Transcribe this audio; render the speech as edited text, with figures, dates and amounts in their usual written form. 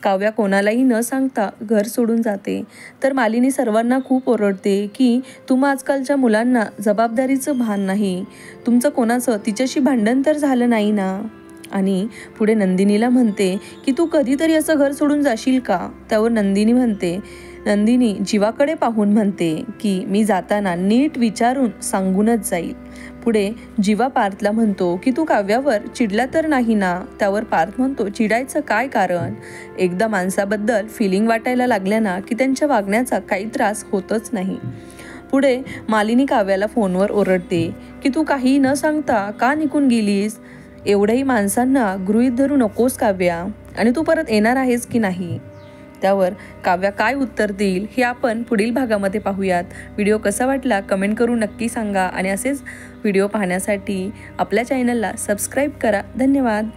काव्या कोणालाही न सांगता घर सोडून जाते, तर मालिनी सर्वांना खूप ओरडते की तुम्हा आजकालच्या मुलांना जबाबदारीचं भान नाही, तुमचं कोणाचं तिच्याशी भांडण तर झालं नाही ना. आणि पुढे नंदिनीला म्हणते की तू कधीतरी असं घर सोडून जाशील का. त्यावर नंदिनी जीवाकडे पाहून म्हणते की मी जाताना नीट विचारून सांगूनच जाईल. पुढे जीवा पार्थला म्हणतो की तू काव्यावर चिडला तर नाही ना. त्यावर पार्थ म्हणतो चिडायचं काय कारण, एकदा माणसाबद्दल फिलिंग वाटायला लागल्या ना की त्यांच्या वागण्याचा काही त्रास होतच नाही. पुढे मालिनी काव्याला फोनवर ओरडते की तू काही न सांगता का निघून गेलीस, एवढ्याही माणसांना गृहीत धरू नकोस काव्या, आणि तू परत येणार आहेस की नाही. त्यावर काव्या काय उत्तर देईल हे आपण पुढील भागामध्ये पाहूयात. व्हिडिओ कसा वाटला कमेंट करून नक्की सांगा आणि असेच व्हिडिओ पाहण्यासाठी आपल्या चॅनलला सबस्क्राईब करा. धन्यवाद.